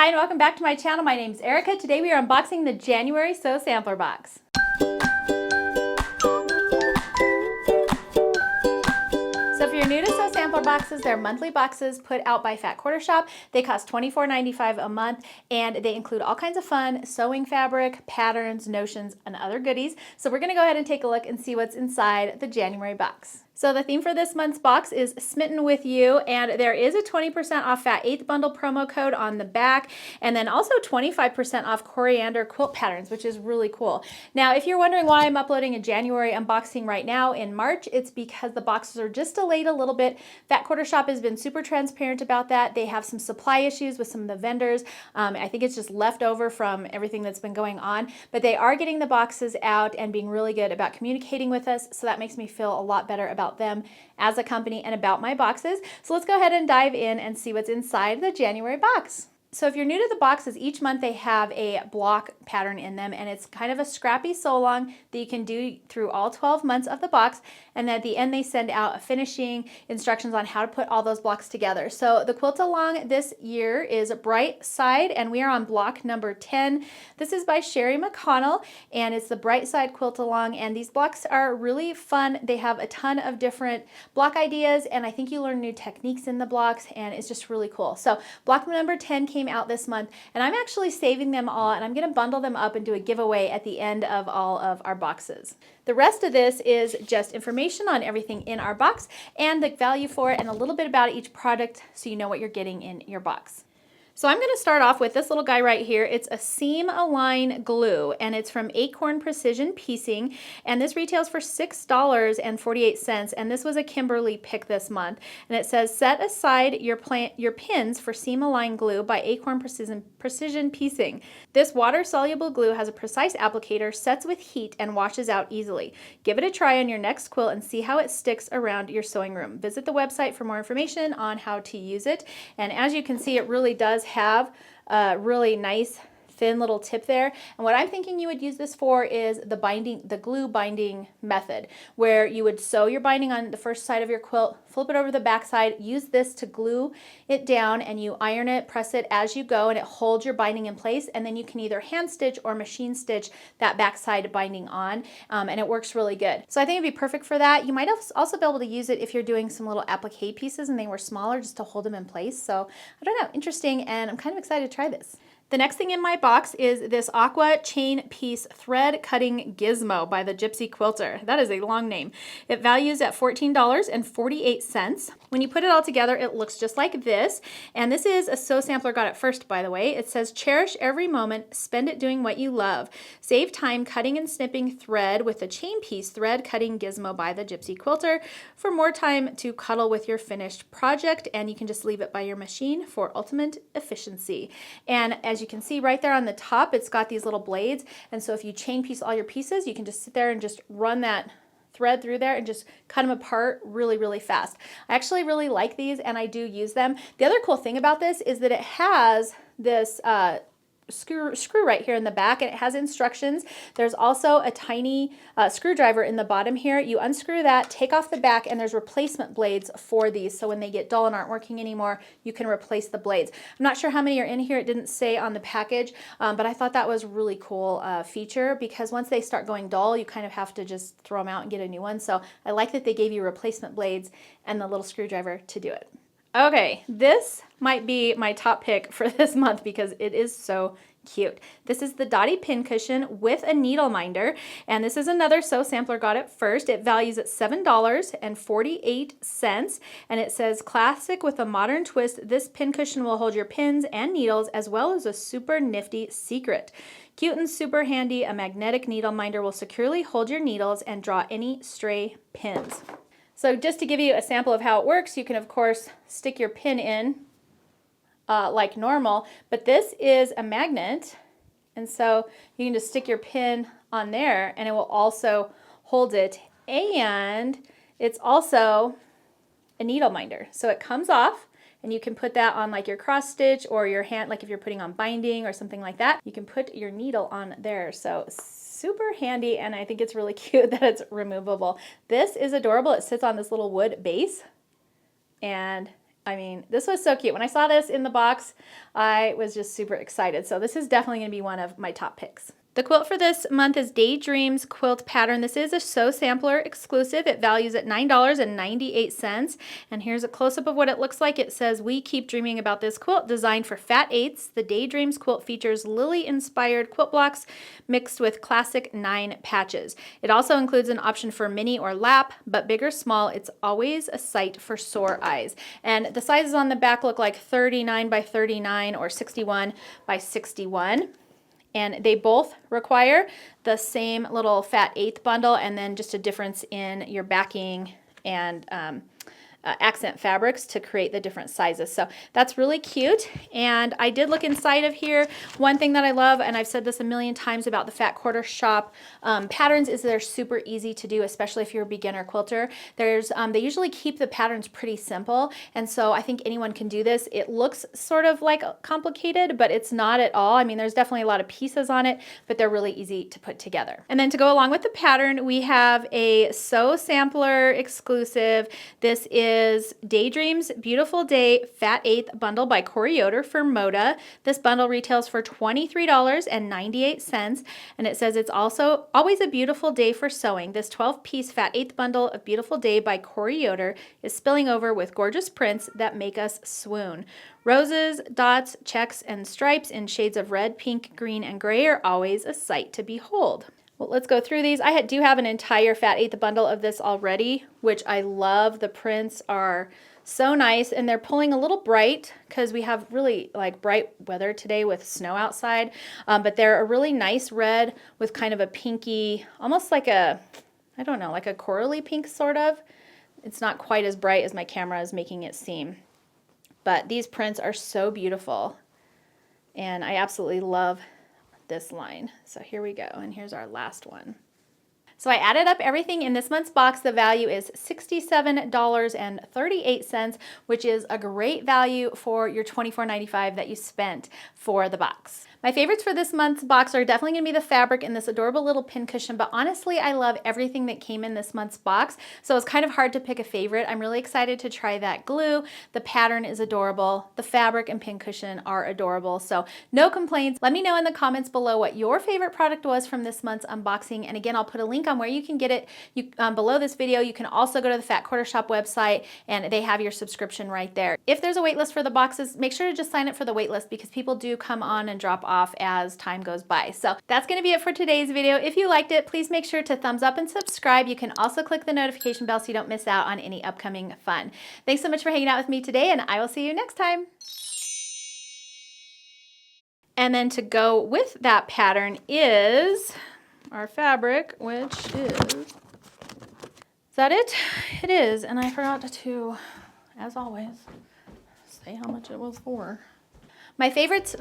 Hi and welcome back to my channel. My name is Erica. Today we are unboxing the January Sew Sampler Box. So if you're new to Sew Sampler Boxes, they're monthly boxes put out by Fat Quarter Shop. They cost $24.95 a month and they include all kinds of fun sewing fabric, patterns, notions, and other goodies. So we're going to go ahead and take a look and see what's inside the January box. So the theme for this month's box is Smitten With You, and there is a 20% off Fat 8th Bundle promo code on the back, and then also 25% off coriander quilt patterns, which is really cool. Now, if you're wondering why I'm uploading a January unboxing right now in March, it's because the boxes are just delayed a little bit. Fat Quarter Shop has been super transparent about that. They have some supply issues with some of the vendors. I think it's just left over from everything that's been going on, but they are getting the boxes out and being really good about communicating with us, so that makes me feel a lot better about them as a company and about my boxes. So let's go ahead and dive in and see what's inside the January box. So if you're new to the boxes, each month they have a block pattern in them, and it's kind of a scrappy sew along that you can do through all 12 months of the box, and at the end they send out finishing instructions on how to put all those blocks together. So the quilt along this year is Bright Side, and we are on block number 10. This is by Sherry McConnell, and it's the Bright Side quilt along, and these blocks are really fun. They have a ton of different block ideas, and I think you learn new techniques in the blocks, and it's just really cool. So block number 10 came out this month, and I'm actually saving them all, and I'm going to bundle them up and do a giveaway at the end of all of our boxes. The rest of this is just information on everything in our box and the value for it and a little bit about each product so you know what you're getting in your box. So I'm going to start off with this little guy right here. It's a seam align glue, and it's from Acorn Precision Piecing, and this retails for $6.48, and this was a Kimberly pick this month. And it says, set aside your pins for seam align glue by Acorn Precision Piecing. This water-soluble glue has a precise applicator, sets with heat, and washes out easily. Give it a try on your next quilt and see how it sticks around your sewing room. Visit the website for more information on how to use it. And as you can see, it really does have a really nice thin little tip there. And what I'm thinking you would use this for is the glue binding method, where you would sew your binding on the first side of your quilt, flip it over the back side, use this to glue it down, and you iron it, press it as you go, and it holds your binding in place, and then you can either hand stitch or machine stitch that back side binding on, and it works really good. So I think it'd be perfect for that. You might also be able to use it if you're doing some little applique pieces and they were smaller, just to hold them in place. So I don't know, interesting, and I'm kind of excited to try this. The next thing in my box is this Aqua Chain Piece Thread Cutting Gizmo by the Gypsy Quilter. That is a long name. It values at $14.48. When you put it all together, it looks just like this. And this is a Sew Sampler Got It First, by the way. It says, cherish every moment, spend it doing what you love. Save time cutting and snipping thread with the Chain Piece Thread Cutting Gizmo by the Gypsy Quilter for more time to cuddle with your finished project. And you can just leave it by your machine for ultimate efficiency. And as you can see right there on the top, it's got these little blades, and so if you chain piece all your pieces, you can just sit there and just run that thread through there and just cut them apart really, really fast. I actually really like these, and I do use them. The other cool thing about this is that it has this screw right here in the back, and it has instructions. There's also a tiny screwdriver in the bottom here. You unscrew that, take off the back, and there's replacement blades for these, so when they get dull and aren't working anymore, you can replace the blades. I'm not sure how many are in here. It didn't say on the package, but I thought that was a really cool feature, because once they start going dull, you kind of have to just throw them out and get a new one. So I like that they gave you replacement blades and the little screwdriver to do it. Okay, this might be my top pick for this month because it is so cute. This is the Dotty Pin Cushion with a needle minder, and this is another Sew Sampler Got It First. It values at $7.48, and it says, classic with a modern twist, this pin cushion will hold your pins and needles as well as a super nifty secret. Cute and super handy, a magnetic needle minder will securely hold your needles and draw any stray pins. So just to give you a sample of how it works, you can of course stick your pin in like normal, but this is a magnet, and so you can just stick your pin on there and it will also hold it, and it's also a needle minder. So it comes off, and you can put that on like your cross stitch or your hand, like if you're putting on binding or something like that, you can put your needle on there. So super handy, and I think it's really cute that it's removable. This is adorable. It sits on this little wood base, and I mean, this was so cute. When I saw this in the box, I was just super excited. So this is definitely going to be one of my top picks. The quilt for this month is Daydreams Quilt Pattern. This is a Sew Sampler exclusive. It values at $9.98. And here's a close-up of what it looks like. It says, "We keep dreaming about this quilt designed for fat eighths. The Daydreams quilt features lily-inspired quilt blocks mixed with classic 9 patches. It also includes an option for mini or lap, but big or small, it's always a sight for sore eyes." And the sizes on the back look like 39 by 39 or 61 by 61. And they both require the same little fat eighth bundle, and then just a difference in your backing and accent fabrics to create the different sizes. So that's really cute. And I did look inside of here. One thing that I love, and I've said this a million times about the Fat Quarter Shop patterns, is they're super easy to do, especially if you're a beginner quilter. They usually keep the patterns pretty simple, and so I think anyone can do this. It looks sort of like complicated, but it's not at all. I mean, there's definitely a lot of pieces on it, but they're really easy to put together. And then to go along with the pattern, we have a Sew Sampler exclusive. This is Daydreams Beautiful Day Fat Eighth Bundle by Corey Yoder for Moda. This bundle retails for $23.98, and it says, "It's also always a beautiful day for sewing. This 12-piece Fat Eighth Bundle of Beautiful Day by Corey Yoder is spilling over with gorgeous prints that make us swoon. Roses, dots, checks, and stripes in shades of red, pink, green, and gray are always a sight to behold." Well, let's go through these. I do have an entire Fat Eighth bundle of this already, which I love. The prints are so nice, and they're pulling a little bright because we have really like bright weather today with snow outside, but they're a really nice red with kind of a pinky, almost like a, I don't know, like a corally pink sort of. It's not quite as bright as my camera is making it seem, but these prints are so beautiful, and I absolutely love this line. So here we go, and here's our last one. So I added up everything in this month's box. The value is $67.38, which is a great value for your $24.95 that you spent for the box. My favorites for this month's box are definitely going to be the fabric and this adorable little pin cushion, but honestly, I love everything that came in this month's box, so it's kind of hard to pick a favorite. I'm really excited to try that glue. The pattern is adorable. The fabric and pin cushion are adorable, so no complaints. Let me know in the comments below what your favorite product was from this month's unboxing, and again, I'll put a link on where you can get it below this video. You can also go to the Fat Quarter Shop website, and they have your subscription right there. If there's a wait list for the boxes, make sure to just sign up for the wait list because people do come on and drop off as time goes by. So that's going to be it for today's video. If you liked it, please make sure to thumbs up and subscribe. You can also click the notification bell so you don't miss out on any upcoming fun. Thanks so much for hanging out with me today, and I will see you next time. And then to go with that pattern is our fabric, which is that it? It is, and I forgot to, as always, say how much it was for. My favorites,